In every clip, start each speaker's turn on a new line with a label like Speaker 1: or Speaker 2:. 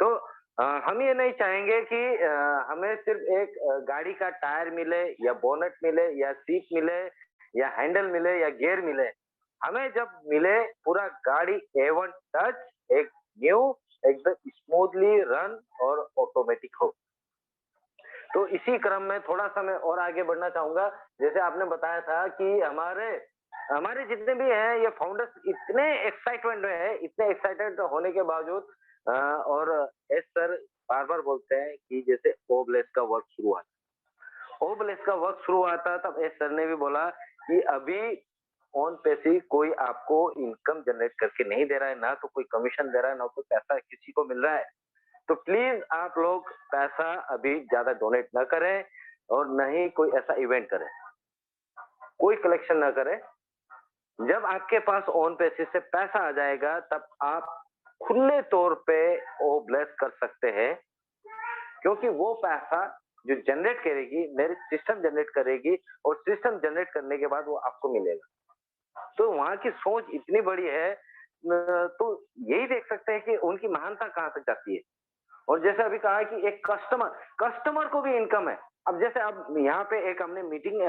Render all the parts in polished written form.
Speaker 1: तो हम ये नहीं चाहेंगे कि हमें सिर्फ एक गाड़ी का टायर मिले या बोनट मिले या सीट मिले या हैंडल मिले या गियर मिले। हमें जब मिले पूरा गाड़ी A1 टच, एक न्यू, एकदम स्मूथली रन और ऑटोमेटिक हो। तो इसी क्रम में थोड़ा-सा मैं और आगे बढ़ना चाहूँगा। जैसे आपने बताया था कि हमारे हमारे जितने भी हैं ये फाउंडर्स इतने एक्साइटमेंट में हैं, इतने एक्साइटेड होने के बावजूद और एस सर बार-बार बोलते हैं कि जैसे ओबलेस का वर्क शुरू हुआ। ओबलेस का वर्क शुरू हुआ था तब एस सर ने भी बोला कि अभी ऑन पैसे कोई आपको इनकम जनरेट करके नहीं दे रहा है, ना तो कोई कमीशन दे रहा है, ना कोई पैसा किसी को मिल रहा है। तो प्लीज आप लोग पैसा अभी ज्यादा डोनेट ना करें और न ही कोई ऐसा इवेंट करें, कोई कलेक्शन ना करें। जब आपके पास ऑन बेसिस से पैसा आ जाएगा तब आप खुले तौर पे वो ब्लेस कर सकते हैं, क्योंकि वो पैसा जो जनरेट करेगी मेरी सिस्टम जनरेट करेगी और सिस्टम जनरेट करने के बाद वो आपको मिलेगा। तो वहाँ की सोच इतनी बड़ी है, तो यही देख सकते हैं कि उनकी महानता कहाँ तक जाती है। और जैसे अभी कहा कि एक कस्टमर कस्टमर को भी इनकम है। अब जैसे अब यहाँ पे एक हमने मीटिंग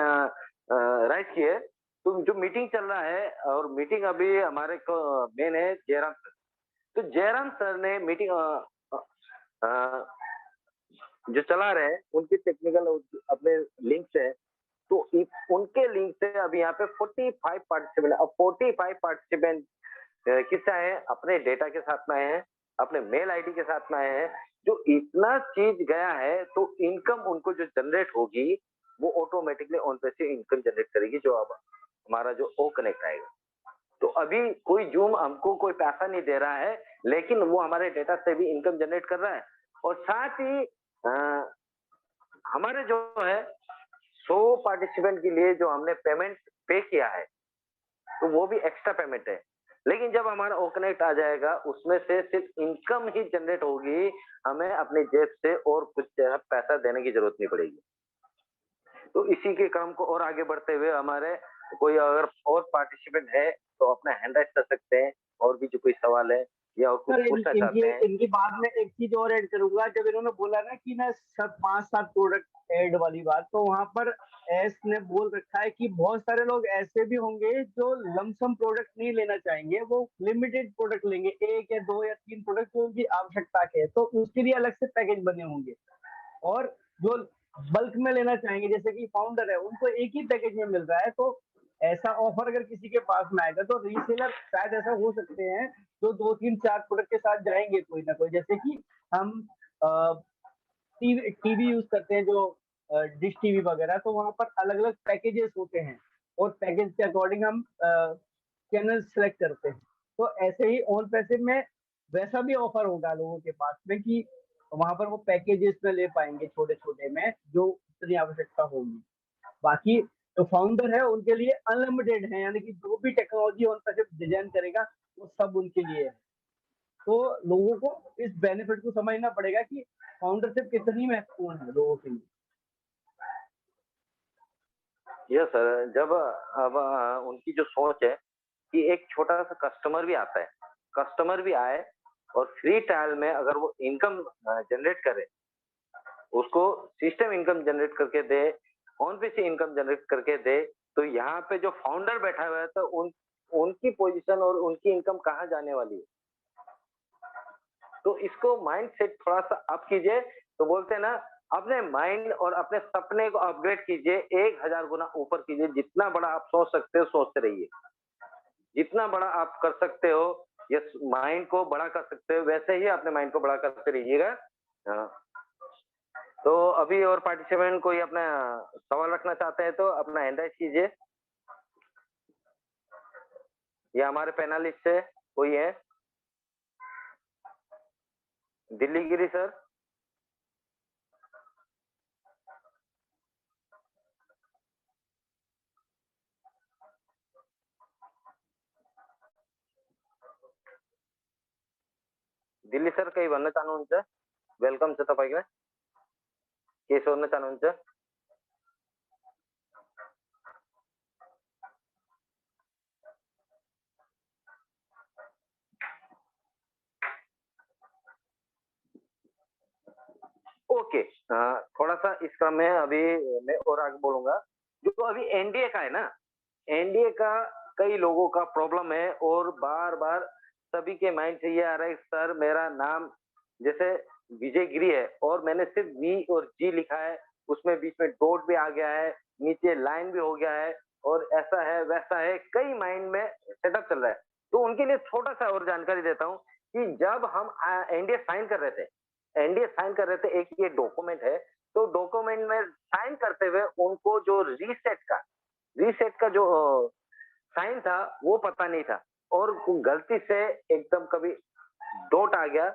Speaker 1: राइज की है, तो जो मीटिंग चल रहा है और मीटिंग अभी हमारे को मेन है जयराम सर। तो जयराम सर ने मीटिंग अ, जो चला रहे हैं उनकी टेक्निकल अपने लिंक से, तो उनके लिंक से अभी यहाँ पे 45 पार्टिसिपेंट, अब 45 पार्टिसिपेंट किससे आए हैं? अपने डेटा के साथ में आए हैं, अपने मेल आईडी के साथ में आए हैं। जो इतना चीज गया है तो इनकम उनको जो जनरेट होगी वो ऑटोमेटिकली ऑन पे से इनकम जनरेट करेगी, जो अब हमारा जो ओ कनेक्ट आएगा। तो अभी कोई जूम हमको कोई पैसा नहीं दे रहा है, लेकिन वो हमारे डेटा से भी इनकम जनरेट कर रहा है और साथ ही हमारे जो है 100 पार्टिसिपेंट के लिए जो हमने पेमेंट पे किया है, तो वो भी एक्स्ट्रा पेमेंट है। लेकिन जब हमारा ओ कनेक्ट आ जाएगा उसमें से सिर्फ इनकम ही जनरेट होगी, हमें अपनी जेब से और कुछ पैसा देने की जरूरत नहीं पड़ेगी। तो इसी के क्रम को और आगे बढ़ते हुए हमारे कोई अगर और पार्टिसिपेंट है तो अपना हैंड राइज कर सकते हैं, और भी जो कोई सवाल है या और कुछ
Speaker 2: सर
Speaker 1: पूछना
Speaker 2: इनकी
Speaker 1: चाहते हैं।
Speaker 2: इनकी बात में एक चीज और ऐड करूंगा। जब इन्होंने बोला ना कि ना सब 5-7 प्रोडक्ट ऐड वाली बात, तो वहां पर एस ने बोल रखा है कि बहुत सारे लोग ऐसे भी होंगे जो लमसम प्रोडक्ट नहीं लेना चाहेंगे, वो लिमिटेड प्रोडक्ट लेंगे, 1 या 2 या 3 प्रोडक्ट जो उनकी आवश्यकता के है, तो उसके लिए अलग से पैकेज बने होंगे। और जो बल्क में लेना चाहेंगे जैसे कि फाउंडर है, उनको एक ही पैकेज में मिल रहा है। तो ऐसा ऑफर अगर किसी के पास में आएगा तो रीसेलर शायद ऐसा हो सकते हैं जो 2-3-4 प्रोडक्ट के साथ जाएंगे कोई ना कोई। जैसे कि हम टीवी टीवी यूज करते हैं, जो डिश टीवी वगैरह, तो वहां पर अलग अलग पैकेजेस होते हैं और पैकेज के अकॉर्डिंग हम चैनल सेलेक्ट करते हैं। तो ऐसे ही ऑन पैसे में वैसा भी ऑफर होगा लोगों के पास में कि वहां पर वो पैकेजेस में ले पाएंगे छोटे छोटे में, जो इतनी आवश्यकता होगी। बाकी जो फाउंडर है उनके लिए अनलिमिटेड है, यानी कि जो भी टेक्नोलॉजी ऑन पैसे डिजाइन करेगा वो सब उनके लिए है। तो लोगों को इस बेनिफिट को समझना पड़ेगा कि फाउंडरशिप कितनी महत्वपूर्ण है लोगों के लिए।
Speaker 1: यस सर, जब अब उनकी जो सोच है कि एक छोटा सा कस्टमर भी आता है, कस्टमर भी आए और फ्री ट्रायल में अगर वो इनकम जनरेट करे, उसको सिस्टम इनकम जनरेट करके दे, ऑन पे से इनकम जनरेट करके दे, तो यहाँ पे जो फाउंडर बैठा हुआ है तो उनकी पोजीशन और उनकी इनकम कहाँ जाने वाली है। तो इसको माइंड सेट थोड़ा सा अप कीजिए। तो बोलते हैं ना, अपने माइंड और अपने सपने को अपग्रेड कीजिए, 1000 गुना ऊपर कीजिए। जितना बड़ा आप सोच सकते हो सोचते रहिए, जितना बड़ा आप कर सकते हो, ये माइंड को बड़ा कर सकते हो, वैसे ही अपने माइंड को बड़ा करते रहिएगा। हाँ, तो अभी और पार्टिसिपेंट कोई अपना सवाल रखना चाहते हैं तो अपना हैंड राइज कीजिए, या हमारे पैनलिस्ट से कोई है? दिल्ली गिरी सर। दिल्ली सर कहीं भन्नु चाहनुहुन्छ? वेलकम छ तपाईंलाई, के सोध्न चाहनुहुन्छ? ओके, थोड़ा सा इसका मैं और आगे बोलूंगा। जो अभी एनडीए का है ना, एनडीए का कई लोगों का प्रॉब्लम है और बार बार सभी के माइंड से ये आ रहा है सर मेरा नाम जैसे विजय गिरी है और मैंने सिर्फ वी और जी लिखा है, उसमें बीच में डॉट भी आ गया है, नीचे लाइन भी हो गया है और ऐसा है वैसा है, कई माइंड में सेटअप चल रहा है। तो उनके लिए छोटा सा और जानकारी देता हूँ कि जब हम एनडीए साइन कर रहे थे, एनडीए साइन कर रहे थे, एक ये डॉक्यूमेंट है, तो डॉक्यूमेंट में साइन करते हुए उनको जो रीसेट का जो साइन था वो पता नहीं था और वो गलती से एकदम कभी डॉट आ गया,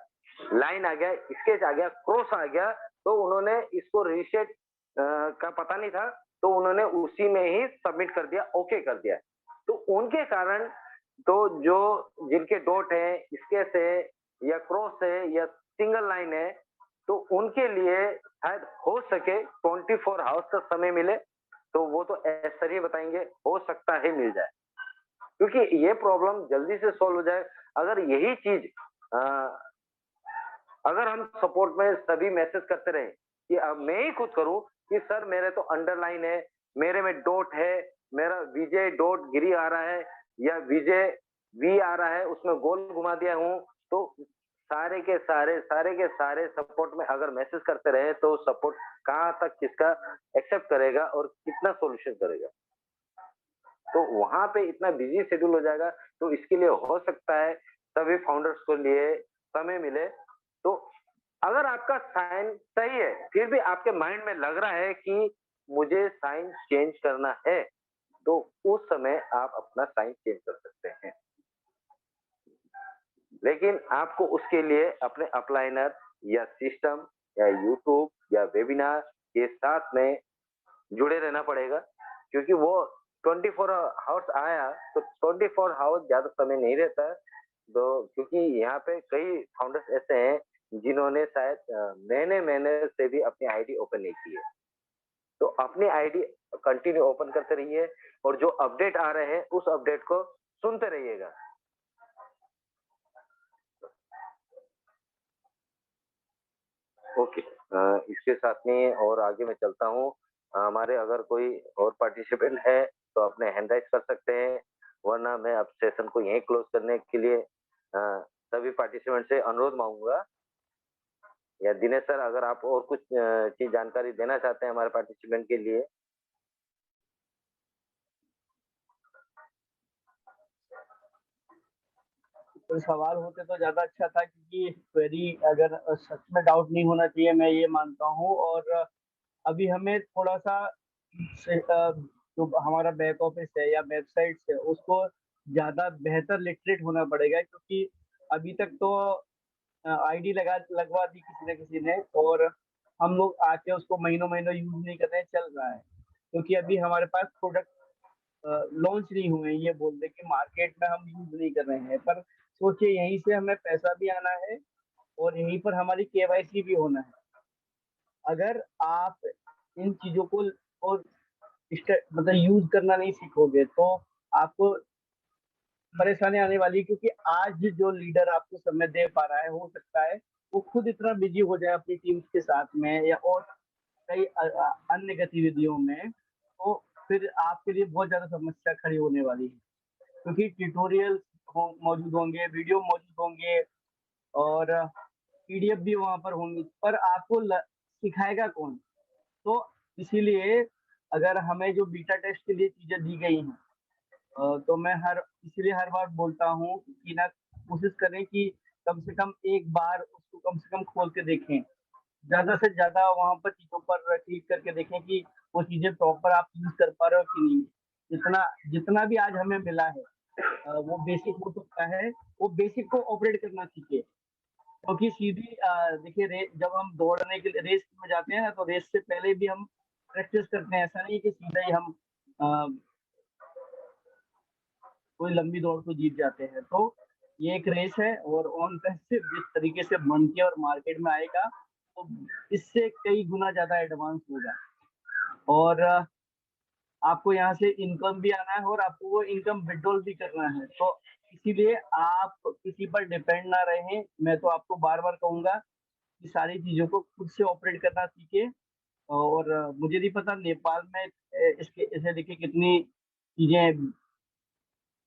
Speaker 1: लाइन आ गया, स्केच आ गया, क्रॉस आ गया, तो उन्होंने इसको रीसेट का पता नहीं था, तो उन्होंने उसी में ही सबमिट कर दिया, ओके कर दिया। तो उनके कारण तो जो जिनके डॉट है, स्केच है या क्रॉस है या सिंगल लाइन है, तो उनके लिए शायद हो सके 24 आवर्स का समय मिले, तो वो तो ऐसा ही बताएंगे, हो सकता है मिल जाए। क्योंकि ये प्रॉब्लम जल्दी से सॉल्व हो जाए। अगर यही चीज अ, अगर हम सपोर्ट में सभी मैसेज करते रहे कि अब मैं ही खुद करूं कि सर मेरे तो अंडरलाइन है, मेरे में डॉट है, मेरा विजय डॉट गिरी आ रहा है या विजय वी आ रहा है, उसमें गोल घुमा दिया हूं, तो सारे के सारे सपोर्ट में अगर मैसेज करते रहे तो सपोर्ट कहाँ तक किसका एक्सेप्ट करेगा और कितना सॉल्यूशन करेगा। तो वहां पे इतना बिजी शेड्यूल हो जाएगा, तो इसके लिए हो सकता है सभी फाउंडर्स को लिए समय मिले। तो अगर आपका साइन सही है फिर भी आपके माइंड में लग रहा है कि मुझे साइन चेंज करना है, तो उस समय आप अपना साइन चेंज कर सकते हैं। लेकिन आपको उसके लिए अपने अपलाइनर या सिस्टम या यूट्यूब या वेबिनार के साथ में जुड़े रहना पड़ेगा, क्योंकि वो 24 हावर्स आया तो 24 हावर्स ज्यादा समय नहीं रहता है। तो क्योंकि यहाँ पे कई फाउंडर्स ऐसे हैं जिन्होंने शायद महीने महीने से भी अपनी आईडी ओपन नहीं की है, तो अपनी आईडी कंटिन्यू ओपन करते रहिए और जो अपडेट आ रहे हैं उस अपडेट को सुनते रहिएगा। ओके, इसके साथ में और आगे मैं चलता हूँ। हमारे अगर कोई और पार्टिसिपेंट है तो अपने हैंड राइज कर सकते हैं, वरना मैं अब सेशन को यहीं क्लोज करने के लिए सभी पार्टिसिपेंट से अनुरोध मांगूंगा। या दिनेश सर अगर आप और कुछ चीज जानकारी देना चाहते हैं हमारे पार्टिसिपेंट के लिए।
Speaker 2: कोई सवाल होते तो ज्यादा अच्छा था, क्योंकि क्वेरी अगर सच में डाउट नहीं होना चाहिए, मैं ये मानता हूँ। और अभी हमें थोड़ा सा जो हमारा बैक ऑफिस है या वेबसाइट है उसको ज्यादा बेहतर लिटरेट होना पड़ेगा, क्योंकि अभी तक तो आईडी लगवा दी किसी न किसी ने, और हम लोग आके उसको महीनों महीनों यूज नहीं कर रहे हैं, चल रहा है। क्योंकि अभी हमारे पास प्रोडक्ट लॉन्च नहीं हुए हैं, ये बोल दे कि मार्केट में हम यूज नहीं कर रहे हैं, पर सोचिए यहीं से हमें पैसा भी आना है और यहीं पर हमारी केवाईसी भी होना है। अगर आप इन चीजों को और मतलब यूज करना नहीं सीखोगे तो आपको परेशानी आने वाली है, क्योंकि आज जो लीडर आपको समय दे पा रहा है हो सकता है वो खुद इतना बिजी हो जाए अपनी टीम्स के साथ में या और कई अन्य गतिविधियों में, तो फिर आपके लिए बहुत ज्यादा समस्या खड़ी होने वाली है। क्योंकि ट्यूटोरियल मौजूद होंगे, वीडियो मौजूद होंगे और पीडीएफ भी वहां पर होंगी, पर आपको सिखाएगा कौन? तो इसीलिए अगर हमें जो बीटा टेस्ट के लिए चीजें दी गई हैं, तो मैं हर इसीलिए हर बार बोलता हूँ कि ना कोशिश करें कि कम से कम एक बार उसको कम से कम खोल के देखें, ज्यादा से ज्यादा वहां पर चीजों पर क्लिक करके देखें कि वो चीजें प्रॉपर आप यूज कर पा रहे हो कि नहीं। जितना जितना भी आज हमें मिला है वो बेसिक हो सकता है, वो बेसिक को ऑपरेट करना सीखे। क्योंकि सीधी देखिए जब हम दौड़ने के लिए रेस में जाते हैं ना, तो रेस से पहले भी हम प्रैक्टिस करते हैं, ऐसा नहीं कि सीधा ही हम अ, कोई लंबी दौड़ को जीत जाते हैं। तो ये एक रेस है और ऑन से जिस तरीके से बन के और मार्केट में आएगा तो इससे कई गुना ज्यादा एडवांस होगा। और आपको यहाँ से इनकम भी आना है और आपको वो इनकम विड्रॉल भी करना है। तो इसीलिए आप किसी पर डिपेंड ना रहें। मैं तो आपको बार बार कहूंगा कि सारी चीज़ों को खुद से ऑपरेट करना सीखे। और मुझे नहीं पता नेपाल में इसके इसे लेके कितनी चीज़ें,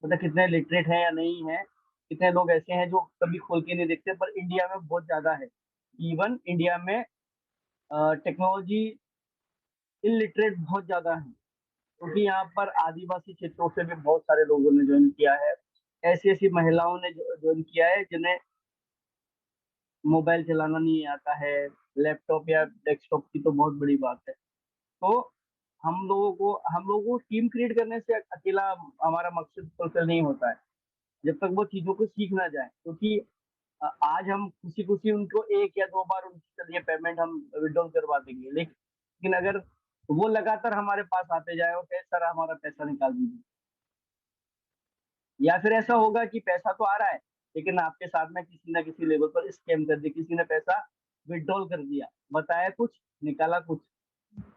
Speaker 2: मतलब कितने लिटरेट हैं या नहीं है, कितने लोग ऐसे हैं जो कभी खोल के नहीं देखते, पर इंडिया में बहुत ज़्यादा है। इवन इंडिया में टेक्नोलॉजी इलिटरेट बहुत ज़्यादा है, क्योंकि यहाँ पर आदिवासी क्षेत्रों से भी बहुत सारे लोगों ने ज्वाइन किया है। ऐसी-ऐसी महिलाओं ने ज्वाइन किया है जिन्हें मोबाइल चलाना नहीं आता है, लैपटॉप या डेस्कटॉप की तो बहुत बड़ी बात है। तो हम लोगों को टीम क्रिएट करने से अकेला हमारा मकसद फुलफिल नहीं होता है, जब तक वो चीज़ों को सीख ना जाए। क्योंकि आज हम खुशी-खुशी उनको 1 या 2 बार उनकी चलिए पेमेंट हम विथड्रॉल करवा देंगे। लेकिन अगर वो लगातार हमारे पास आते जाए और कहे सर हमारा पैसा निकाल दीजिए, या फिर ऐसा होगा कि पैसा तो आ रहा है, लेकिन आपके साथ में किसी न किसी लेवल पर स्कैम कर दिया, किसी ने पैसा विथड्रॉल कर दिया, बताया कुछ, निकाला कुछ,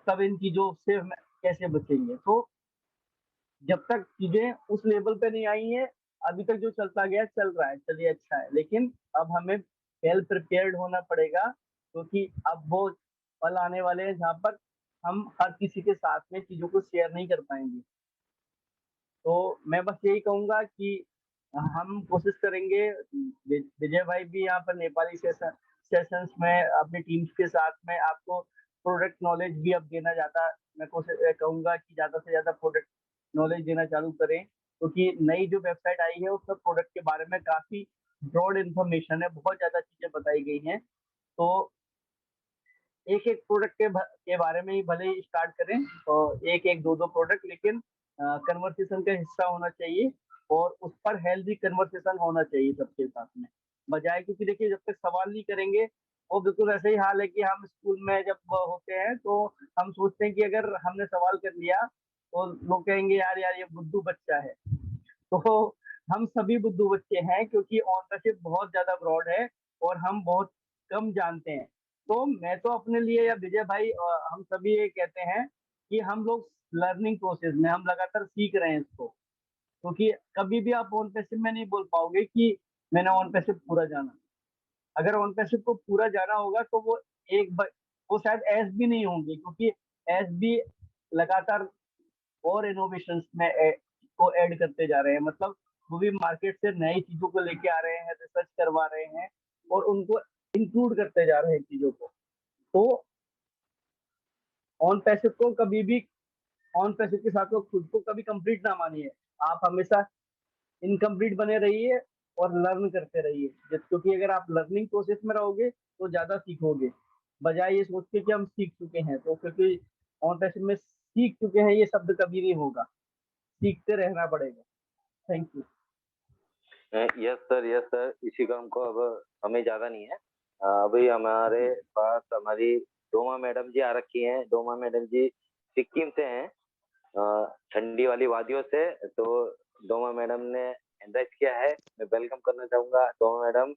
Speaker 2: तब इन चीज़ों से हम कैसे बचेंगे? तो जब तक चीज़ें उस लेवल पे नहीं आई हैं, अभी तक जो चलता गया चल रहा है, चलिए अच्छा है। लेकिन अब हमें वेल प्रिपेयर्ड होना पड़ेगा, क्योंकि अब वो पल आने वाले हैं जहाँ पर हम हर किसी के साथ में चीज़ों को शेयर नहीं कर पाएँगे। तो मैं बस यही कहूँगा कि हम कोशिश करेंगे, विजय भाई भी यहाँ पर नेपाली सेशंस में अपनी टीम्स के साथ में आपको प्रोडक्ट नॉलेज भी अब देना ज़्यादा, मैं कोशिश कहूँगा कि ज़्यादा से ज़्यादा प्रोडक्ट नॉलेज देना चालू करें, क्योंकि नई जो वेबसाइट आई है उसमें प्रोडक्ट के बारे में काफ़ी ब्रॉड इन्फॉर्मेशन है, बहुत ज़्यादा चीज़ें बताई गई हैं। तो एक-एक प्रोडक्ट के बारे में ही भले ही स्टार्ट करें, और 1-1, 2-2 प्रोडक्ट, लेकिन कन्वर्सेशन का हिस्सा होना चाहिए और उस पर हेल्दी कन्वर्सेशन होना चाहिए सबके साथ में। बजाए, क्योंकि देखिए जब तक सवाल नहीं करेंगे, वो बिल्कुल ऐसे ही हाल है कि हम स्कूल में जब होते हैं तो हम सोचते हैं कि अगर हमने सवाल कर लिया तो लोग कहेंगे यार यार ये बुद्धू बच्चा है। तो हम सभी बुद्धू बच्चे हैं, क्योंकि ऑनरशिप बहुत ज़्यादा ब्रॉड है और हम बहुत कम जानते हैं। तो मैं तो अपने लिए या विजय भाई हम सभी ये कहते हैं कि हम लोग लर्निंग प्रोसेस में हम लगातार सीख रहे हैं इसको। क्योंकि कभी भी आप ऑन पैसिव में नहीं बोल पाओगे कि मैंने ऑन पैसिव पूरा जाना। अगर ऑन पैसिव को पूरा जाना होगा तो वो शायद एस भी नहीं होंगे, क्योंकि एस भी लगातार और इनोवेशंस में को ऐड करते जा रहे हैं। मतलब वो भी मार्केट से नई चीज़ों को लेके आ रहे हैं, रिसर्च करवा रहे हैं और उनको इंक्लूड करते जा रहे हैं चीज़ों को। तो ऑन पैसिव को कभी भी ऑन पैसिव के साथ में खुद को कभी कंप्लीट ना मानिए। आप हमेशा इनकम्प्लीट बने रहिए और लर्न करते रहिए। क्योंकि अगर आप लर्निंग प्रोसेस में रहोगे तो ज़्यादा सीखोगे। बजाय ये सोच के कि हम सीख चुके हैं, तो क्योंकि ऑन पैसिव में सीख चुके हैं ये शब्द कभी नहीं होगा। सीखते रहना पड़ेगा। Thank you.
Speaker 1: Yes sir, yes sir. इसी का हमको अब समय ज़्यादा नहीं है। अभी हमारे
Speaker 2: जी।
Speaker 1: पास हमारी डोमा मैडम जी आ रखी हैं। डोमा मैडम जी सिक्किम से हैं, ठंडी वाली वादियों से। तो डोमा मैडम ने हैंड राइज़ किया है। मैं वेलकम करना चाहूँगा डोमा मैडम।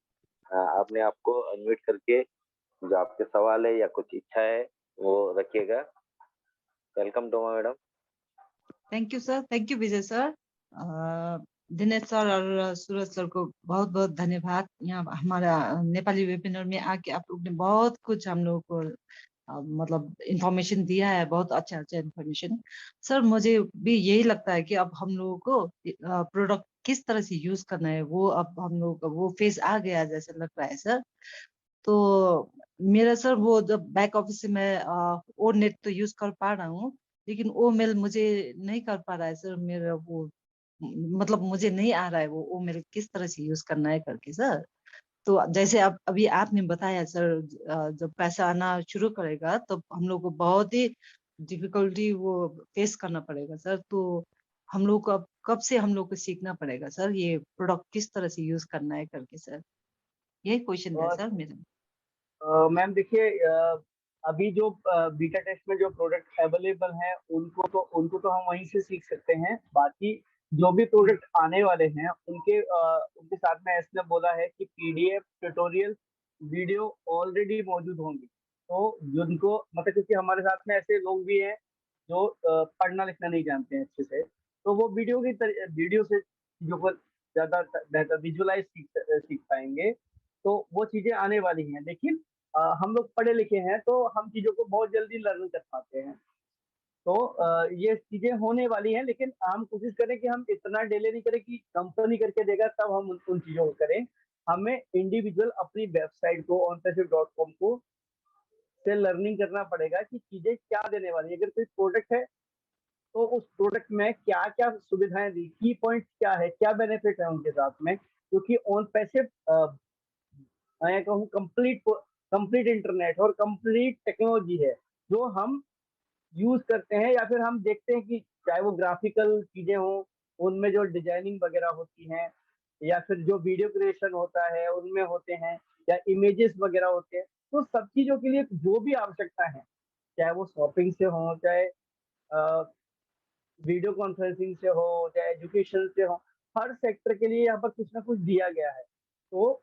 Speaker 1: अपने आप को अनम्यूट करके जो आपके सवाल है या कुछ इच्छा है वो रखिएगा। Welcome Doma madam.
Speaker 3: Thank you sir, thank you Vijay sir. Dinesh sir और सूरज सर को बहुत बहुत धन्यवाद। यहाँ हमारा नेपाली वेबिनार में आके आप लोग ने बहुत कुछ हम लोग को मतलब इंफॉर्मेशन दिया है, बहुत अच्छा अच्छा इंफॉर्मेशन। सर मुझे भी यही लगता है कि अब हम लोगों को प्रोडक्ट किस तरह से यूज करना है वो अब हम लोगों का वो फेज आ गया जैसे लग रहा है सर। तो मेरा सर वो जब बैक ऑफिस से मैं ओ नेट तो यूज कर पा रहा हूँ, लेकिन ओ मेल मुझे नहीं कर पा रहा है सर। मेरा वो मतलब मुझे नहीं आ रहा है वो ओ मेल किस तरह से यूज करना है करके सर। तो जैसे आप अभी आपने बताया सर, जब पैसा आना शुरू करेगा तो हम लोग को बहुत ही डिफिकल्टी वो फेस करना पड़ेगा सर। तो हम लोग को अब कब से हम लोग को सीखना पड़ेगा सर ये प्रोडक्ट किस तरह से यूज करना है करके सर। यही क्वेश्चन था
Speaker 2: और
Speaker 3: सर मेरा।
Speaker 2: मैम देखिए, अभी जो बीटा टेस्ट में जो प्रोडक्ट अवेलेबल हैं उनको तो हम वहीं से सीख सकते हैं। बाकी जो भी प्रोडक्ट आने वाले हैं उनके साथ में इसने बोला है कि पीडीएफ ट्यूटोरियल वीडियो ऑलरेडी मौजूद होंगे। तो जिनको मतलब, क्योंकि हमारे साथ में ऐसे लोग भी हैं जो पढ़ना लिखना नहीं जानते हैं अच्छे से, तो वो वीडियो से चीज़ों को ज़्यादा बेहतर विजुअलाइज सीख पाएंगे। तो वो चीज़ें आने वाली हैं। लेकिन हम लोग पढ़े लिखे हैं तो हम चीजों को बहुत जल्दी लर्न कर पाते हैं। तो ये चीजें होने वाली हैं, लेकिन हम कोशिश करें कि हम इतना डिले नहीं करें कि कंपनी करके देगा तब हम उन चीजों को करें। हमें इंडिविजुअल अपनी वेबसाइट को onpassive.com को से लर्निंग करना पड़ेगा कि चीजें क्या देने वाली है। अगर कोई प्रोडक्ट है तो उस प्रोडक्ट में क्या क्या सुविधाएं दी, की पॉइंट क्या है, क्या बेनिफिट है उनके साथ में, क्योंकि ऑन पैसिव मैं कहूँ कंप्लीट कंप्लीट इंटरनेट और कंप्लीट टेक्नोलॉजी है जो हम यूज करते हैं, या फिर हम देखते हैं कि चाहे वो ग्राफिकल चीजें हों, उनमें जो डिजाइनिंग वगैरह होती हैं, या फिर जो वीडियो क्रिएशन होता है उनमें होते हैं, या इमेजेस वगैरह होते हैं। तो सब चीजों के लिए जो भी आवश्यकता है, चाहे वो शॉपिंग से हो, चाहे वीडियो कॉन्फ्रेंसिंग से हो, चाहे एजुकेशन से हो, हर सेक्टर के लिए यहाँ पर कुछ ना कुछ दिया गया है। तो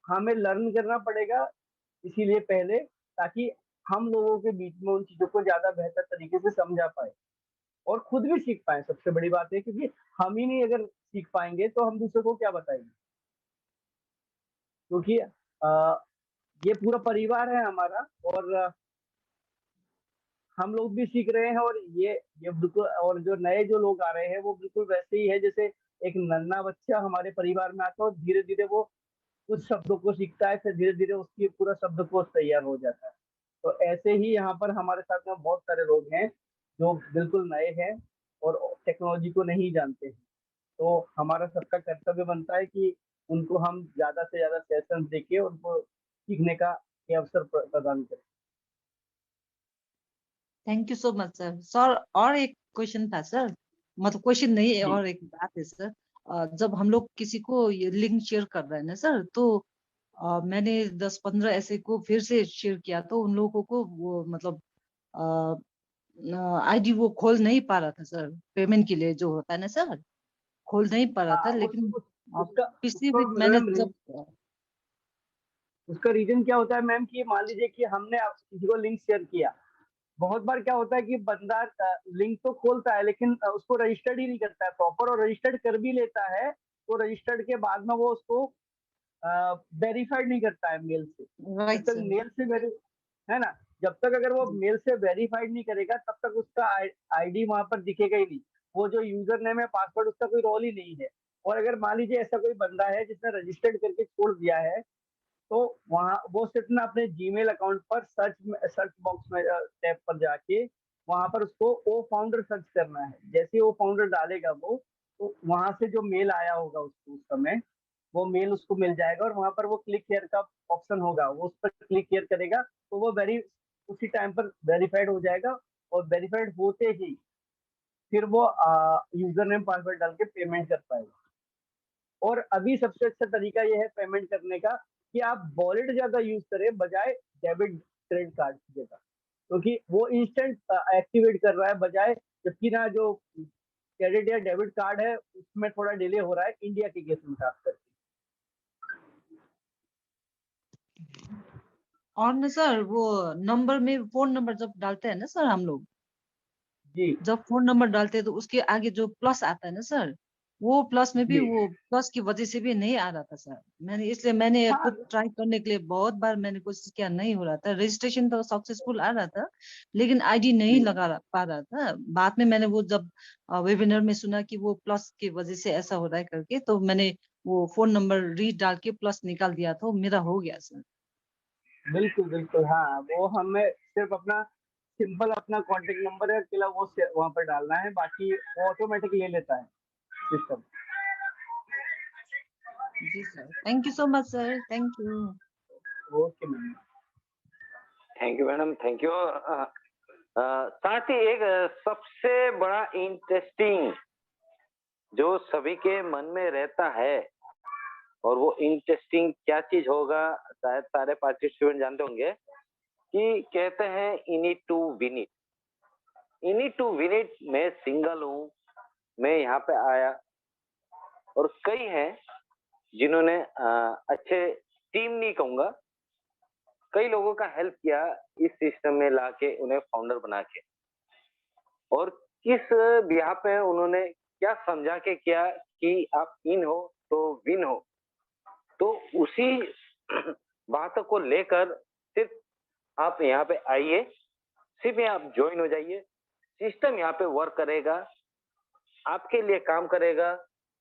Speaker 2: हमें लर्न करना पड़ेगा इसीलिए पहले, ताकि हम लोगों के बीच में उन चीजों को ज्यादा बेहतर तरीके से समझा पाए और खुद भी सीख पाए। सबसे बड़ी बात है, क्योंकि हम ही नहीं अगर सीख पाएंगे तो हम दूसरे को क्या बताएंगे, क्योंकि ये पूरा परिवार है हमारा, और हम लोग भी सीख रहे हैं, और ये बिल्कुल, और जो नए जो लोग आ रहे हैं वो बिल्कुल वैसे ही है जैसे एक नन्हा बच्चा हमारे परिवार में आता है और धीरे धीरे वो कुछ शब्दों को सीखता है, फिर धीरे धीरे उसकी पूरा शब्दकोश तैयार हो जाता है। तो ऐसे ही यहाँ पर हमारे साथ में बहुत सारे लोग हैं जो बिल्कुल नए हैं और टेक्नोलॉजी को नहीं जानते हैं। तो हमारा सबका कर्तव्य बनता है कि उनको हम ज्यादा से ज्यादा सेशन देके उनको सीखने का ये अवसर प्रदान करें।
Speaker 3: Thank you so much sir. Sir और एक क्वेश्चन था सर, मतलब क्वेश्चन नहीं है,
Speaker 2: जी
Speaker 3: और एक बात है सर। जब हम लोग किसी को ये लिंक शेयर कर रहे हैं ना सर, तो मैंने 10-15 ऐसे को फिर से शेयर किया, तो उन लोगों को वो मतलब आईडी वो खोल नहीं पा रहा था सर, पेमेंट के लिए जो होता है ना सर, खोल नहीं पा रहा था।
Speaker 2: हाँ,
Speaker 3: लेकिन
Speaker 2: उसका
Speaker 3: पिछली
Speaker 2: उसका
Speaker 3: वीक मैंने
Speaker 2: मैम
Speaker 3: जब
Speaker 2: उसका रीजन क्या होता है मैम, कि मान लीजिए कि हमने किसी को लिंक शेयर किया, बहुत बार क्या होता है कि बंदा लिंक तो खोलता है लेकिन उसको रजिस्टर्ड ही नहीं करता है प्रॉपर, और रजिस्टर्ड कर भी लेता है तो रजिस्टर्ड के बाद में वो उसको वेरीफाइड नहीं करता है मेल से। जब
Speaker 3: राइट
Speaker 2: तक
Speaker 3: सर।
Speaker 2: मेल से है ना, जब तक अगर वो मेल से वेरीफाइड नहीं करेगा तब तक उसका आईडी वहां पर दिखेगा ही नहीं। वो जो यूजर नेम है, पासवर्ड, उसका कोई रोल ही नहीं है। और अगर मान लीजिए ऐसा कोई बंदा है जिसने रजिस्टर्ड करके छोड़ दिया है, तो वहाँ वो सिर्फ ना अपने जीमेल अकाउंट पर सर्च बॉक्स में टैब पर जाके वहां पर उसको ओ फाउंडर सर्च करना है। जैसे ही वो फाउंडर डालेगा वो, तो वहां से जो मेल आया होगा उसको उस समय, वो मेल उसको मिल जाएगा, और वहां पर वो क्लिक हियर का ऑप्शन होगा, वो उस पर क्लिक हियर करेगा तो वो उसी टाइम पर वेरीफाइड हो जाएगा। और वेरीफाइड होते ही फिर वो यूजर नेम पासवर्ड डाल के पेमेंट कर पाएगा। और अभी सबसे अच्छा तरीका ये है पेमेंट करने का कि आप वॉलेट ज्यादा यूज करें बजाय डेबिट क्रेडिट कार्ड की जगह, क्योंकि वो इंस्टेंट एक्टिवेट कर रहा है, बजाय जबकि ना जो क्रेडिट या डेबिट कार्ड है उसमें थोड़ा डिले हो रहा है इंडिया के केस में खास करके।
Speaker 3: और ना सर, वो नंबर में फोन नंबर जब डालते हैं ना सर हम लोग,
Speaker 2: जी
Speaker 3: जब फोन नंबर डालते हैं तो उसके आगे जो प्लस आता है ना सर, वो प्लस में भी,
Speaker 2: जी
Speaker 3: वो प्लस की वजह से भी नहीं आ रहा था सर। मैंने
Speaker 2: हाँ
Speaker 3: खुद ट्राई करने के लिए बहुत बार मैंने कोशिश किया, नहीं हो रहा था। रजिस्ट्रेशन तो सक्सेसफुल आ रहा था, लेकिन आईडी नहीं
Speaker 2: जी
Speaker 3: पा रहा था। बाद में मैंने वो जब वेबिनार में सुना कि वो प्लस की वजह से ऐसा हो रहा है करके, तो मैंने वो फोन नंबर री डाल के प्लस निकाल दिया, तो मेरा हो गया सर।
Speaker 2: बिल्कुल बिल्कुल। हाँ, वो हमें सिर्फ अपना सिंपल अपना कॉन्टेक्ट नंबर है अकेला वो वहां पर डालना है, बाकी वो ऑटोमेटिक ले लेता है सिस्टम।
Speaker 3: जी sir, thank you so much sir, thank you.
Speaker 2: Okay ma'am.
Speaker 1: Thank you madam, thank you. साथ ही एक सबसे बड़ा इंटरेस्टिंग जो सभी के मन में रहता है, और वो इंटरेस्टिंग क्या चीज होगा शायद सारे पार्टिसिपेंट जानते होंगे, कि कहते हैं in it to win it. In it to win it, मैं सिंगल हूँ, मैं यहाँ पे आया, और कई हैं जिन्होंने अच्छे, टीम नहीं कहूंगा, कई लोगों का हेल्प किया इस सिस्टम में लाके उन्हें फाउंडर बना के। और किस बिहा पे उन्होंने क्या समझा के किया कि आप इन हो तो विन हो। तो उसी बातों को लेकर सिर्फ आप यहाँ पे आइए, सिर्फ यहाँ आप ज्वाइन हो जाइए, सिस्टम यहाँ पे वर्क करेगा, आपके लिए काम करेगा,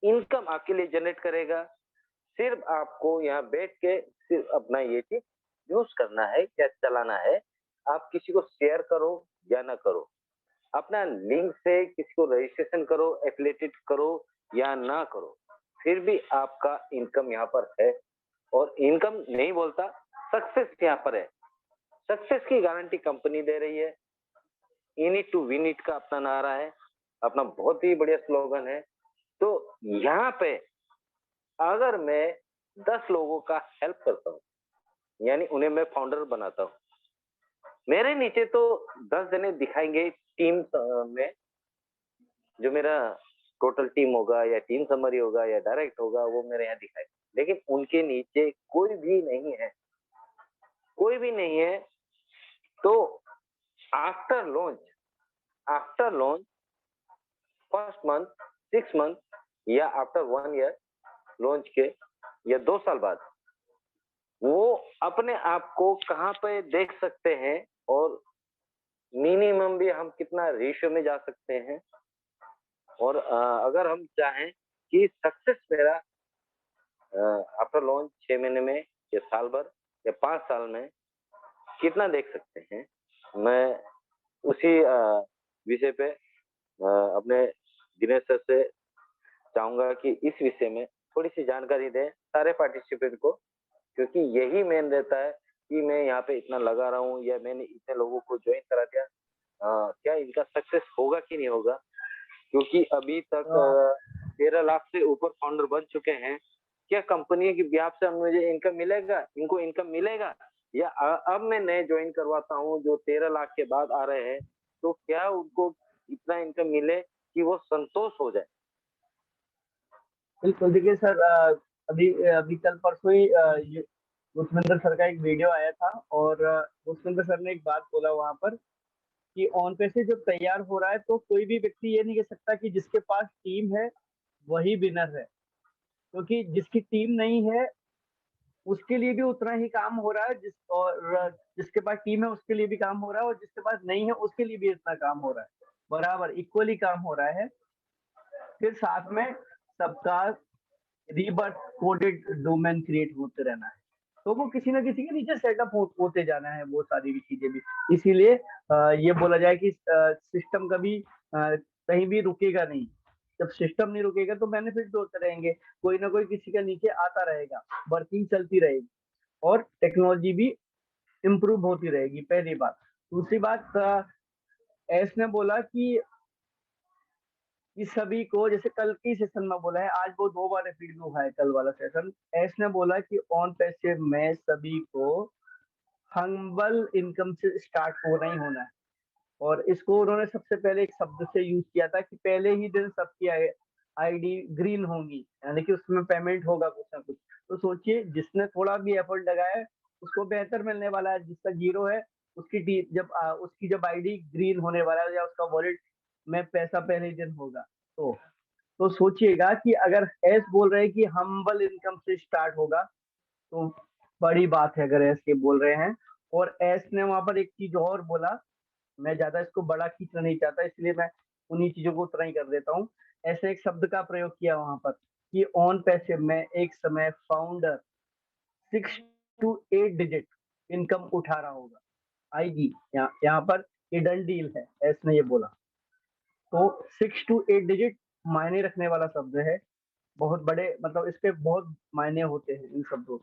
Speaker 1: इनकम आपके लिए जनरेट करेगा। सिर्फ आपको यहाँ बैठ के सिर्फ अपना ये चीज यूज करना है या चलाना है। आप किसी को शेयर करो या ना करो, अपना लिंक से किसी को रजिस्ट्रेशन करो, एफिलिएटेड करो या ना करो, फिर भी आपका इनकम यहाँ पर है। और इनकम नहीं बोलता, सक्सेस यहाँ पर है। सक्सेस की गारंटी कंपनी दे रही है। In it to win it का अपना नारा है, अपना बहुत ही बढ़िया स्लोगन है। तो यहाँ पे अगर मैं 10 लोगों का हेल्प करता हूँ, यानी उन्हें मैं फाउंडर बनाता हूँ, मेरे नीचे तो 10 जने दिखाएंगे टीम में, जो मेरा टोटल टीम होगा या टीम समरी होगा या डायरेक्ट होगा, वो मेरे यहाँ दिखाएगा। लेकिन उनके नीचे कोई भी नहीं है, कोई भी नहीं है। तो after launch first month, 6 month या आफ्टर 1 ईयर लॉन्च के या 2 साल बाद वो अपने आप को कहाँ पे देख सकते हैं और मिनिमम भी हम कितना रेशियो में जा सकते हैं। और अगर हम चाहें कि सक्सेस मेरा आफ्टर लॉन्च 6 महीने में या साल भर या 5 साल में कितना देख सकते हैं, मैं उसी विषय पे अपने दिनेश सर से चाहूंगा कि इस विषय में थोड़ी सी जानकारी दें सारे पार्टिसिपेंट को, क्योंकि यही मेन रहता है कि मैं यहाँ पे इतना लगा रहा हूँ या मैंने इतने लोगों को ज्वाइन करा दिया, क्या इनका सक्सेस होगा कि नहीं होगा। क्योंकि अभी तक 13 लाख से ऊपर फाउंडर बन चुके हैं। क्या कंपनी की ब्याज से मुझे इनकम मिलेगा, इनको इनकम मिलेगा, या अब मैं नए ज्वाइन करवाता हूँ जो 13 लाख के बाद आ रहे हैं, तो क्या उनको इतना इनकम मिले कि वो संतोष हो जाए।
Speaker 2: बिल्कुल, देखिए सर, अभी अभी कल परसों ही ये भूपेंद्र सर का एक वीडियो आया था और भूपेंद्र सर ने एक बात बोला वहां पर कि ऑन पैसे जब तैयार हो रहा है तो कोई भी व्यक्ति ये नहीं कह सकता कि जिसके पास टीम है वही विनर है, क्योंकि जिसकी टीम नहीं है उसके लिए भी उतना ही काम हो रहा है, जिसके पास टीम है उसके लिए भी काम हो रहा है और जिसके पास नहीं है उसके लिए भी इतना काम हो रहा है, बराबर इक्वली काम हो रहा है। फिर साथ में सबका रीबर्थ कोडेड डोमेन क्रिएट होते रहना है, तो वो किसी ना किसी के नीचे सेटअप होते जाना है वो सारी भी चीजें भी। इसीलिए ये बोला जाए कि सिस्टम कभी कहीं भी रुकेगा नहीं। जब सिस्टम नहीं रुकेगा तो बेनिफिट होते रहेंगे, कोई ना कोई किसी का नीचे आता रहेगा, वर्किंग चलती रहेगी और टेक्नोलॉजी भी इम्प्रूव होती रहेगी, पहली बात। दूसरी बात, एस ने बोला कि सभी को, जैसे कल की सेशन में बोला है, आज वो 2 बार रिपीट हुआ है कल वाला सेशन। एस ने बोला कि ऑन पैसिव में सभी को हम्बल इनकम से स्टार्ट होना ही होना है, और इसको उन्होंने सबसे पहले एक शब्द से यूज किया था कि पहले ही दिन सबकी आईडी ग्रीन होंगी, यानी कि उसमें पेमेंट होगा कुछ ना कुछ। तो सोचिए, जिसने थोड़ा भी एफर्ट लगाया है उसको बेहतर मिलने वाला है, जिसका जीरो है उसकी जब आईडी ग्रीन होने वाला है या उसका वॉलेट में पैसा पहले ही दिन होगा। तो सोचिएगा कि अगर एस बोल रहे हैं कि हम्बल इनकम से स्टार्ट होगा तो बड़ी बात है अगर एस के बोल रहे हैं। और एस ने वहां पर एक चीज और बोला, मैं ज्यादा इसको बड़ा खींचना नहीं चाहता इसलिए मैं उन्हीं चीजों को उतना ही कर देता हूँ। ऐसे एक शब्द का प्रयोग किया वहां पर कि ऑन पैसिव में एक समय फाउंडर 6 to 8 डिजिट इनकम उठा रहा होगा, आएगी। यहाँ पर ये डन डील है, ऐसे ये बोला। तो 6 to 8 डिजिट मायने रखने वाला शब्द है, बहुत बड़े, मतलब इसके बहुत मायने होते हैं इन शब्दों।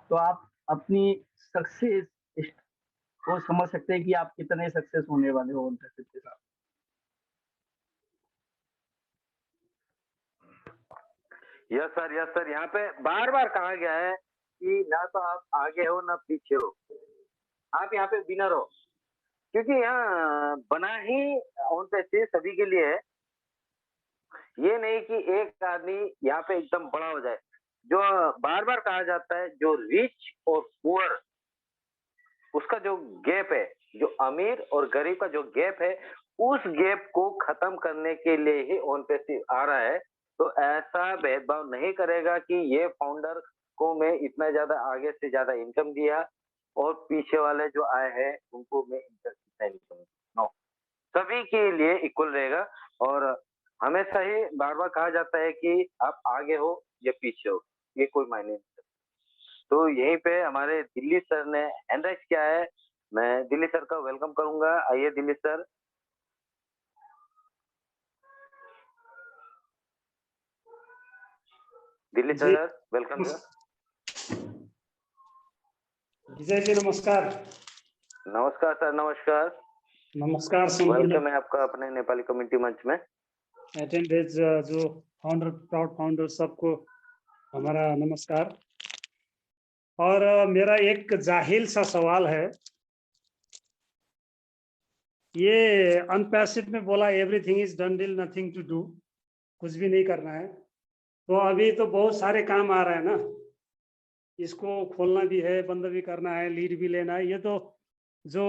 Speaker 2: तो आप अपनी सक्सेस को समझ सकते हैं कि आप कितने सक्सेस होने वाले हो उनके साथ।
Speaker 1: यस सर, यहाँ पे बार बार कहा गया है कि ना तो आप आगे हो ना पीछे हो, आप यहाँ पे विनर हो। क्योंकि यहाँ बना ही ऑन पैसे सभी के लिए है, ये नहीं कि एक आदमी यहाँ पे एकदम बड़ा हो जाए। जो बार बार कहा जाता है, जो रिच और पुअर उसका जो गैप है, जो अमीर और गरीब का जो गैप है, उस गैप को खत्म करने के लिए ही ऑन पैसे आ रहा है। तो ऐसा भेदभाव नहीं करेगा कि ये फाउंडर को मैं इतना ज्यादा आगे से ज्यादा इनकम दिया और पीछे वाले जो आए हैं उनको मैं इंटरफेयर नहीं करूँगा। नो, सभी के लिए इक्वल रहेगा और हमेशा ही बार-बार कहा जाता है कि आप आगे हो या पीछे हो, ये कोई मायने नहीं रखता। तो यहीं पे हमारे दिल्ली सर ने हैंड राइज़ किया है। मैं दिल्ली सर का वेलकम करूँगा। आइए दिल्ली सर। दिल्ली
Speaker 4: जी
Speaker 1: sir, welcome sir.
Speaker 4: Vijay ji नमस्कार।
Speaker 1: नमस्कार सर, नमस्कार।
Speaker 4: नमस्कार संपूर्ण
Speaker 1: वेलकम है आपका अपने नेपाली कम्युनिटी मंच में।
Speaker 4: अटेंडेंस जो फाउंडर प्राउड फाउंडर सबको हमारा नमस्कार। और मेरा एक जाहिल सा सवाल है। ये अनपैसिव में बोला everything is done deal nothing to do, कुछ भी नहीं करना है। तो अभी तो बहुत सारे काम आ रहे हैं ना, इसको खोलना भी है, बंद भी करना है, लीड भी लेना है। ये तो जो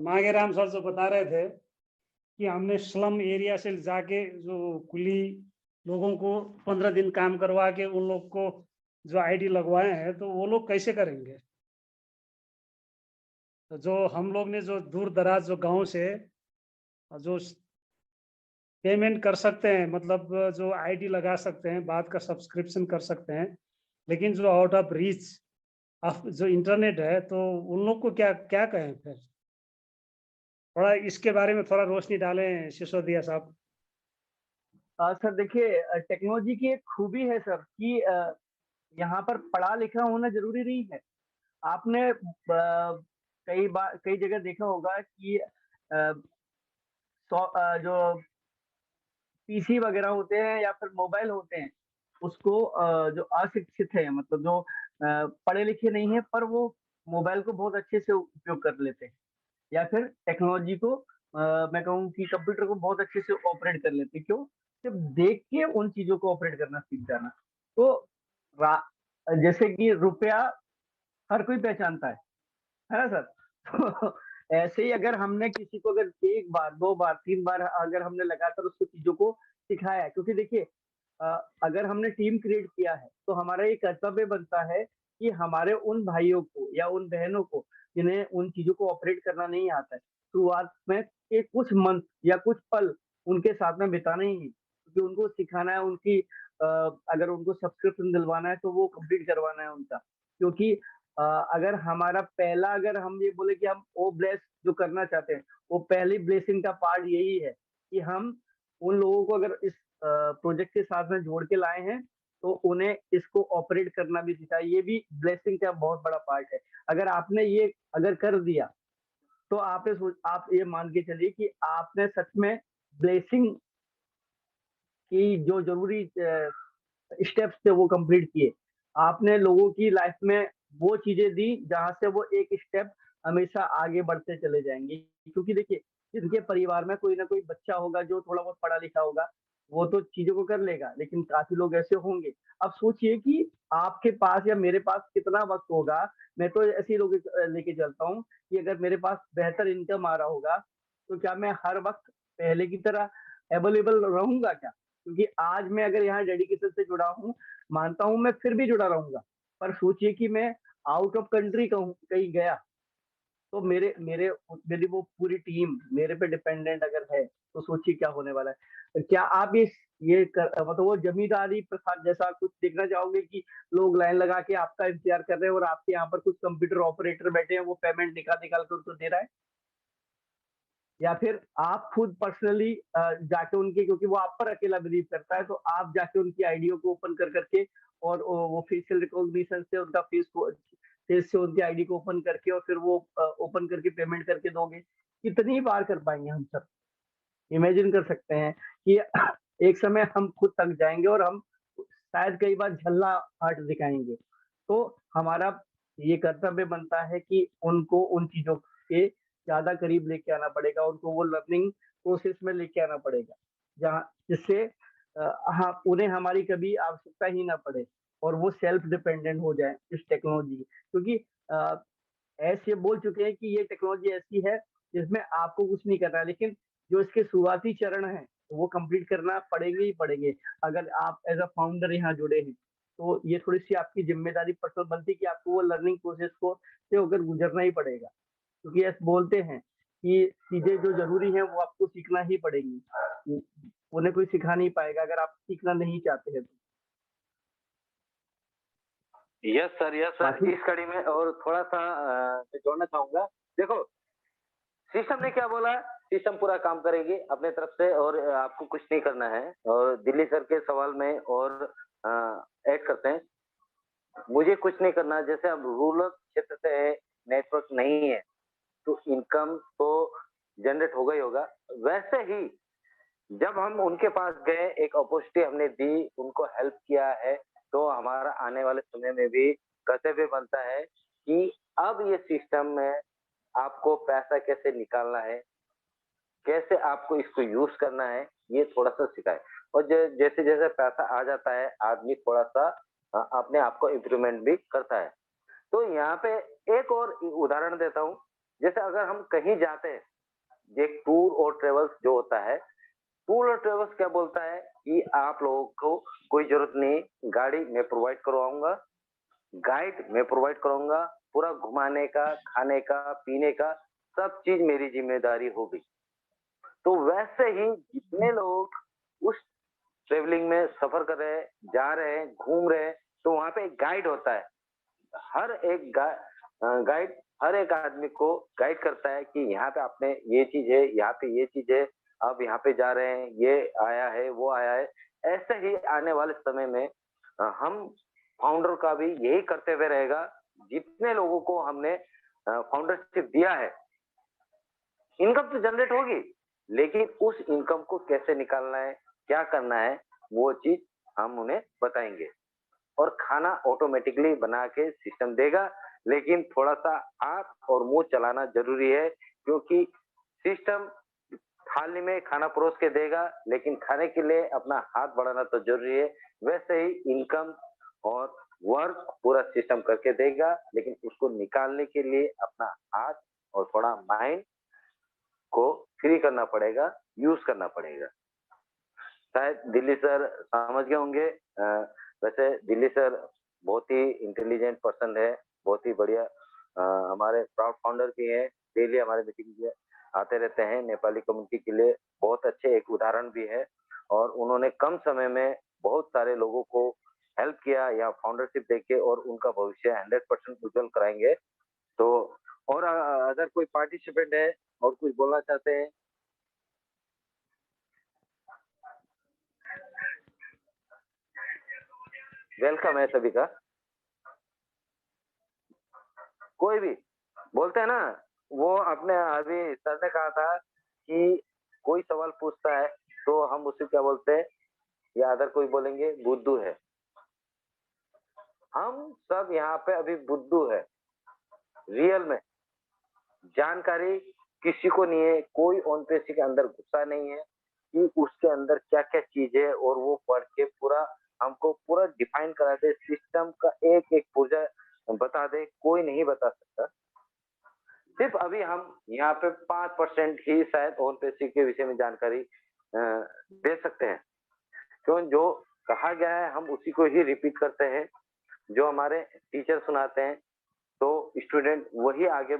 Speaker 4: मांगेराम सर जो बता रहे थे कि हमने स्लम एरिया से जाके जो कुली लोगों को 15 दिन काम करवा के उन लोग को जो आईडी लगवाए हैं, तो वो लोग कैसे करेंगे? तो जो हम लोग ने जो दूर दराज जो गांव से जो पेमेंट कर सकते हैं, मतलब जो आईडी लगा सकते हैं, बात का सब्सक्रिप्शन कर सकते हैं, लेकिन जो आउट ऑफ रीच ऑफ जो इंटरनेट है, तो उन लोग को क्या क्या कहें फिर? थोड़ा इसके बारे में थोड़ा रोशनी डालें सिसोदिया साहब।
Speaker 2: सर देखिए, टेक्नोलॉजी की एक खूबी है सर कि यहाँ पर पढ़ा लिखा होना जरूरी नहीं है। आपने कई जगह देखा होगा कि जो पीसी वगैरह होते हैं या फिर मोबाइल होते हैं, उसको जो अशिक्षित है, मतलब जो पढ़े लिखे नहीं है, पर वो मोबाइल को बहुत अच्छे से उपयोग कर लेते हैं, या फिर टेक्नोलॉजी को मैं कहूँ कि कंप्यूटर को बहुत अच्छे से ऑपरेट कर लेते हैं। क्यों? सिर्फ देख के उन चीजों को ऑपरेट करना सीख जाना। तो जैसे कि रुपया हर कोई पहचानता है ना सर? तो ऐसे ही अगर हमने किसी को अगर 1 बार, 2 बार, 3 बार अगर हमने लगातार उसको चीज़ों को सिखाया है, क्योंकि देखिए अगर हमने टीम क्रिएट किया है, तो हमारा ये कर्तव्य बनता है कि हमारे उन भाइयों को या उन बहनों को जिन्हें उन चीज़ों को ऑपरेट करना नहीं आता है, शुरुआत में के कुछ मंथ या कुछ पल उनके साथ में बिताना ही है। क्योंकि उनको सिखाना है, उनकी अगर उनको सब्सक्रिप्शन दिलवाना है, तो वो कंप्लीट करवाना है उनका। क्योंकि अगर हमारा पहला, अगर हम ये बोले कि हम वो ब्लेस जो करना चाहते हैं, वो पहली ब्लेसिंग का पार्ट यही है कि हम उन लोगों को अगर इस प्रोजेक्ट के साथ में जोड़ के लाए हैं, तो उन्हें इसको ऑपरेट करना भी सिखाया। ये भी ब्लेसिंग का बहुत बड़ा पार्ट है। अगर आपने ये अगर कर दिया, तो आप ये मान के चलिए कि आपने सच में ब्लेसिंग की जो जरूरी स्टेप्स थे वो कंप्लीट किए। आपने लोगों की लाइफ में वो चीजें दी जहाँ से वो एक स्टेप हमेशा आगे बढ़ते चले जाएंगे। क्योंकि देखिए, जिनके परिवार में कोई ना कोई बच्चा होगा जो थोड़ा बहुत पढ़ा लिखा होगा, वो तो चीजों को कर लेगा, लेकिन काफी लोग ऐसे होंगे। अब सोचिए कि आपके पास या मेरे पास कितना वक्त होगा। मैं तो ऐसे ही लोग लेके चलता हूँ कि अगर मेरे पास बेहतर इनकम आ रहा होगा, तो क्या मैं हर वक्त पहले की तरह अवेलेबल रहूंगा क्या? क्योंकि आज मैं अगर यहाँ डेडिकेशन से जुड़ा हूँ, मानता हूँ मैं फिर भी जुड़ा रहूंगा। पर सोचिए कि मैं आउट ऑफ कंट्री कहूँ कहीं गया, तो मेरे मेरे मेरी वो पूरी टीम मेरे पे डिपेंडेंट अगर है, तो सोचिए क्या होने वाला है। क्या आप मतलब वो जमींदारी प्रथा जैसा कुछ देखना चाहोगे कि लोग लाइन लगा के आपका इंतजार कर रहे हैं और आपके यहाँ पर कुछ कंप्यूटर ऑपरेटर बैठे हैं, वो पेमेंट निकाल निकाल के उनको दे रहा है? या फिर आप खुद पर्सनली जाके उनके, क्योंकि वो आप पर अकेला बिलीव करता है, तो आप जाके उनकी आईडियो को ओपन कर करके और वो फेशियल रिकॉग्निशन से उनका फेस से उनकी आईडी को ओपन करके और फिर वो ओपन करके पेमेंट करके दोगे? कितनी बार कर पाएंगे हम सब? इमेजिन कर सकते हैं कि एक समय हम खुद थक जाएंगे और हम शायद कई बार झल्ला हाथ दिखाएंगे। तो हमारा ये कर्तव्य बनता है कि उनको उन चीजों के ज्यादा करीब लेके आना पड़ेगा, उनको वो लर्निंग प्रोसेस में लेके आना पड़ेगा, जहाँ जिससे हाँ, उन्हें हमारी कभी आवश्यकता ही ना पड़े और वो सेल्फ डिपेंडेंट हो जाए इस टेक्नोलॉजी की। क्योंकि ऐसे बोल चुके हैं कि ये टेक्नोलॉजी ऐसी है जिसमें आपको कुछ नहीं करना है, लेकिन जो इसके शुरुआती चरण हैं वो कंप्लीट करना पड़ेंगे ही पड़ेंगे, अगर आप एज अ फाउंडर यहाँ जुड़े हैं। तो ये थोड़ी-सी आपकी ज़िम्मेदारी पर्सनल बनती है कि आपको वो लर्निंग प्रोसेस को से होकर गुज़रना ही पड़ेगा। क्योंकि ऐसे बोलते हैं कि चीज़ें जो ज़रूरी हैं वो आपको सीखना ही पड़ेंगी। उ उन्हें कोई सिखा नहीं पाएगा अगर आप सीखना नहीं चाहते हैं तो।
Speaker 1: Yes sir, yes sir.
Speaker 2: बाकी
Speaker 1: इस कड़ी में और थोड़ा-सा मैं जोड़ना चाहूँगा। देखो, सिस्टम ने क्या बोला, सिस्टम पूरा काम करेगी अपने तरफ से और आपको कुछ नहीं करना है। और दिल्ली सर के सवाल में और ऐड करते हैं, मुझे कुछ नहीं करना। जैसे अब रूरल क्षेत्र से नेटवर्क नहीं है, तो इनकम तो जनरेट होगा ही होगा। वैसे ही जब हम उनके पास गए, एक अपॉर्चुनिटी हमने दी, उनको हेल्प किया है, तो हमारा आने वाले समय में भी कर्तव्य बनता है कि अब ये सिस्टम में आपको पैसा कैसे निकालना है, कैसे आपको इसको यूज़ करना है, ये थोड़ा-सा सिखाएँ। और जैसे-जैसे पैसा आ जाता है, आदमी थोड़ा-सा अपने आप को इम्प्रूवमेंट भी करता है। तो यहाँ पे एक और उदाहरण देता हूँ, जैसे अगर हम कहीं जाते हैं, ये टूर और ट्रैवल्स जो होता है, टूर और ट्रैवल्स क्या बोलता है कि आप लोगों को कोई ज़रूरत नहीं, गाड़ी मैं प्रोवाइड करवाऊँगा, गाइड मैं प्रोवाइड करूँगा, पूरा घुमाने का, खाने का, पीने का, सब चीज़ मेरी ज़िम्मेदारी होगी। तो वैसे ही जितने लोग उस ट्रैवलिंग में सफ़र कर रहे हैं, जा रहे हैं, घूम रहे हैं, तो वहाँ पे एक गाइड होता है। हर एक गाइड हर एक आदमी को गाइड करता है कि यहाँ पे आपने ये चीज़ है, यहाँ पे ये चीज़ है, आप यहाँ पे जा रहे हैं, ये आया है, वो आया है। ऐसे ही आने वाले समय में हम फाउंडर का भी यही कर्तव्य रहेगा, जितने लोगों को हमने फाउंडरशिप दिया है, इनकम तो जनरेट होगी, लेकिन उस इनकम को कैसे निकालना है, क्या करना है, वो चीज़ हम उन्हें बताएँगे। और खाना ऑटोमेटिकली बना के सिस्टम देगा, लेकिन थोड़ा-सा हाथ और मुँह चलाना ज़रूरी है, क्योंकि सिस्टम थाली में खाना परोस के देगा, लेकिन खाने के लिए अपना हाथ बढ़ाना तो ज़रूरी है। वैसे ही इनकम और वर्क पूरा सिस्टम करके देगा, लेकिन उसको निकालने के लिए अपना हाथ और थोड़ा माइंड को फ्री करना पड़ेगा, यूज़ करना पड़ेगा। शायद दिल्ली सर समझ गए होंगे। वैसे दिल्ली सर बहुत ही इंटेलिजेंट पर्सन है, बहुत ही बढ़िया हमारे प्राउड फाउंडर भी हैं, डेली हमारे मीटिंग में आते रहते हैं, नेपाली कम्युनिटी के लिए बहुत अच्छे एक उदाहरण भी है और उन्होंने कम समय में बहुत सारे लोगों को हेल्प किया या फाउंडरशिप देके और उनका भविष्य 100% उज्जवल कराएँगे। तो और अगर कोई पार्टिसिपेंट है और कुछ बोलना चाहते हैं? वेलकम है सभी का। कोई भी बोलते हैं ना, वो अपने अभी सर ने कहा था कि कोई सवाल पूछता है तो हम उसे क्या बोलते हैं या अदर कोई बोलेंगे बुद्धू है। हम सब यहाँ पे अभी बुद्धू है, रियल में। जानकारी किसी को नहीं है, कोई ओनपेसी के अंदर घुसा नहीं है कि उसके अंदर क्या-क्या चीज़ है और वो पढ़ के पूरा हमको पूरा डिफाइन करा दे, सिस्टम का एक-एक पुर्जा बता दे, कोई नहीं बता सकता। सिर्फ अभी हम यहाँ पे 5% ही शायद ओनपेसी के विषय में जानकारी दे सकते हैं। क्यों जो कहा गया है हम उसी को ही रिपीट करते हैं, जो हमारे टीचर सुनाते हैं, तो स्टूडेंट वही आगे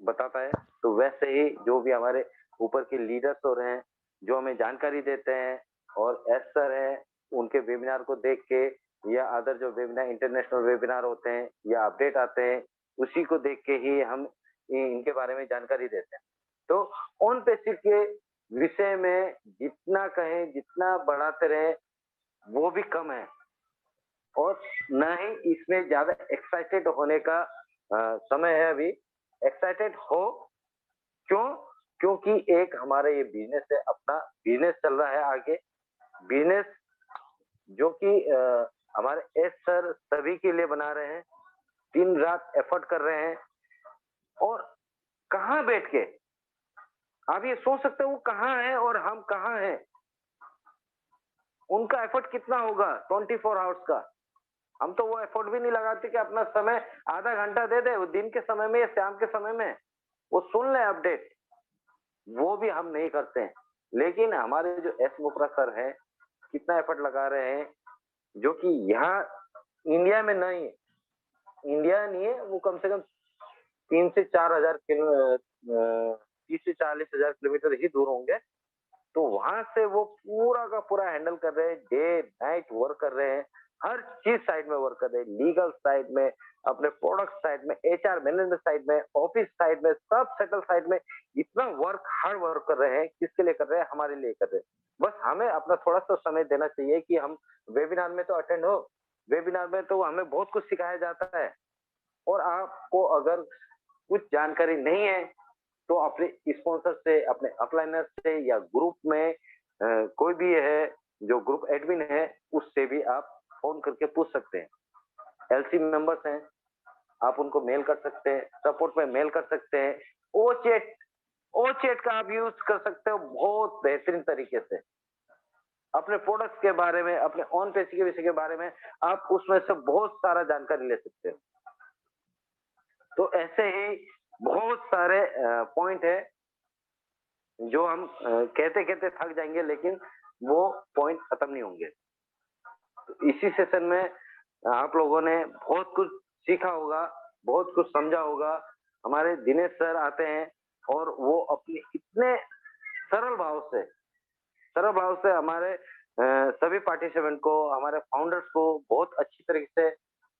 Speaker 1: बताता है। तो वैसे ही जो भी हमारे ऊपर के लीडर्स हो रहे हैं, जो हमें जानकारी देते हैं और एस सर हैं, उनके वेबिनार को देख के या अदर जो वेबिनार इंटरनेशनल वेबिनार होते हैं या अपडेट आते हैं, उसी को देख के ही हम इनके बारे में जानकारी देते हैं। तो ऑन पैसिव के विषय में जितना कहें, जितना बढ़ाते रहें, वो भी कम है और ना ही इसमें ज़्यादा एक्साइटेड होने का समय है अभी। एक्साइटेड हो क्यों? क्योंकि एक हमारा ये बिज़नेस है, अपना बिज़नेस चल रहा है आगे। बिज़नेस जो कि हमारे एस सर सभी के लिए बना रहे हैं, दिन-रात एफर्ट कर रहे हैं और कहाँ बैठ के? आप ये सोच सकते हो वो कहाँ हैं और हम कहाँ हैं? उनका एफर्ट कितना होगा 24 आवर्स का? हम तो वो एफर्ट भी नहीं लगाते कि अपना समय आधा घंटा दे दे, वो दिन के समय में या शाम के समय में, वो सुन ले अपडेट, वो भी हम नहीं करते हैं। लेकिन हमारे जो एस मुफ्रा सर हैं, कितना एफर्ट लगा रहे हैं, जो कि यहाँ इंडिया में नहीं है, इंडिया नहीं है, वो कम से कम 3 से 4,000 30 से 40,000 किलोमीटर ही दूर होंगे। तो वहां से वो पूरा का पूरा हैंडल कर रहे हैं, डे नाइट वर्क कर रहे हैं, हर चीज साइड में वर्क कर रहे हैं, लीगल साइड में, अपने प्रोडक्ट साइड में, HR मैनेजमेंट साइड में, ऑफिस साइड में, सब सेटल साइड में इतना वर्क, हार्ड वर्क कर रहे हैं। किसके लिए कर रहे हैं? हमारे लिए कर रहे हैं। बस हमें अपना थोड़ा सा समय देना चाहिए कि हम वेबिनार में तो अटेंड हो, वेबिनार में तो हमें बहुत कुछ सिखाया जाता है, और आपको अगर कुछ जानकारी नहीं है तो अपने स्पॉन्सर से, अपने अपलाइनर से, या ग्रुप में कोई भी है जो ग्रुप एडमिन है, उससे भी आप फोन करके पूछ सकते हैं। LC मेंबर्स हैं, आप उनको मेल कर सकते हैं, सपोर्ट में मेल कर सकते हैं। ओ चैट का आप यूज कर सकते हो बहुत बेहतरीन तरीके से। अपने प्रोडक्ट्स के बारे में, अपने ऑन पेज के विषय के बारे में आप उसमें से बहुत सारा जानकारी ले सकते हो। तो ऐसे ही बहुत सारे पॉइंट है जो हम कहते कहते थक जाएंगे, लेकिन वो पॉइंट खत्म नहीं होंगे। तो इसी सेशन में आप लोगों ने बहुत कुछ सीखा होगा, बहुत कुछ समझा होगा। हमारे दिनेश सर आते हैं और वो अपने इतने सरल भाव से हमारे सभी पार्टिसिपेंट को, हमारे फाउंडर्स को बहुत अच्छी तरीके से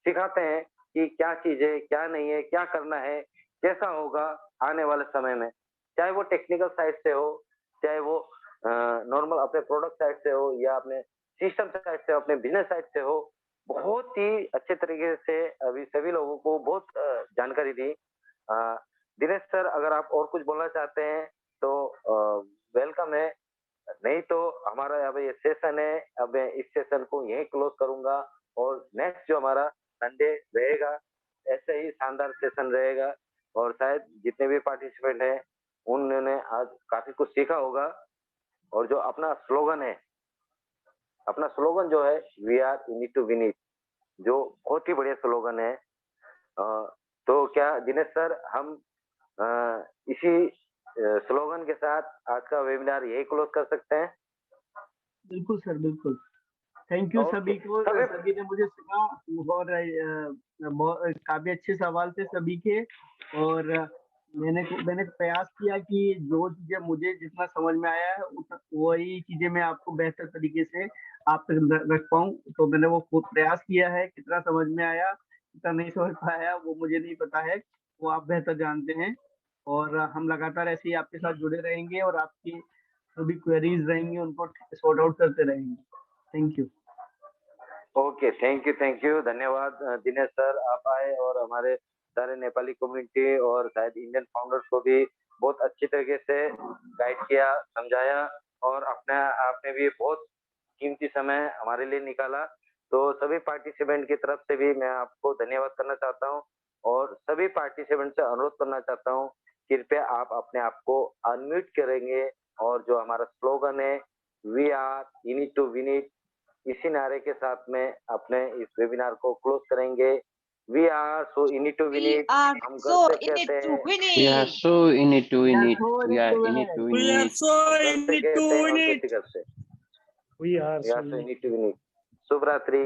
Speaker 1: सिखाते हैं कि क्या चीज है, क्या नहीं है, क्या करना है, कैसा होगा आने वाले समय में। चाहे वो टेक्निकल साइड से हो, चाहे वो नॉर्मल अपने प्रोडक्ट साइड से हो, या अपने सिस्टम साइड से हो, अपने बिजनेस साइड से हो। बहुत ही अच्छे तरीके से अभी सभी लोगों को बहुत जानकारी दी। दिनेश सर, अगर आप और कुछ बोलना चाहते हैं तो वेलकम है, नहीं तो हमारा अब ये सेशन है, अब मैं इस सेशन को यहीं क्लोज करूंगा, और नेक्स्ट जो हमारा संडे रहेगा, ऐसे ही शानदार सेशन रहेगा, और शायद जितने भी पार्टिसिपेंट हैं उन्होंने आज काफी कुछ सीखा होगा। और जो अपना स्लोगन जो है, we are in it to win it, जो बहुत ही बढ़िया स्लोगन है। तो क्या दिनेश सर, हम इसी स्लोगन के साथ आज का वेबिनार यही क्लोज कर सकते हैं?
Speaker 2: बिल्कुल सर, बिल्कुल। थैंक यू सभी को, सभी ने मुझे सुना, और काफी अच्छे सवाल थे सभी के, और मैंने प्रयास किया कि जो चीजें मुझे जितना समझ में आया है वही चीजें मैं आपको बेहतर तरीके से आप तक रख पाऊं। तो मैंने वो खुद प्रयास किया है। कितना समझ में आया, कितना नहीं समझ पाया, वो मुझे नहीं पता है, वो आप बेहतर जानते हैं। और हम लगातार ऐसे ही आपके साथ जुड़े रहेंगे, और आपकी जो भी क्वेरीज रहेंगी उनको सॉर्ट आउट करते रहेंगे। Thank you.
Speaker 1: Okay, thank you, धन्यवाद दिनेश सर, आप आए और हमारे सारे नेपाली कम्युनिटी और शायद इंडियन फाउंडर्स को भी बहुत अच्छी तरीके से गाइड किया, समझाया, और आपने भी बहुत कीमती समय हमारे लिए निकाला। तो सभी पार्टिसिपेंट की तरफ से भी मैं आपको धन्यवाद करना चाहता हूँ, और सभी पार्टिसिपेंट से अनुरोध करना चाहता हूँ, कृपया आप अपने आप को अनम्यूट करेंगे, और जो हमारा स्लोगन है, we are in it to win it, इसी नारे के साथ में अपने इस वेबिनार को क्लोज करेंगे। We are so in it to win it. हम
Speaker 3: so
Speaker 1: गर्व से
Speaker 3: in
Speaker 1: कहते
Speaker 3: it to
Speaker 1: हैं,
Speaker 3: win
Speaker 5: We are
Speaker 3: it.
Speaker 5: so in it to win it.
Speaker 2: so
Speaker 5: We are in it to win it.
Speaker 4: so
Speaker 1: गर्व
Speaker 4: in
Speaker 1: से
Speaker 4: it to
Speaker 1: कहते हैं,
Speaker 4: win
Speaker 1: और
Speaker 4: it.
Speaker 1: किसी कर से
Speaker 4: We are
Speaker 1: we are so in it to win it. शुभ रात्रि।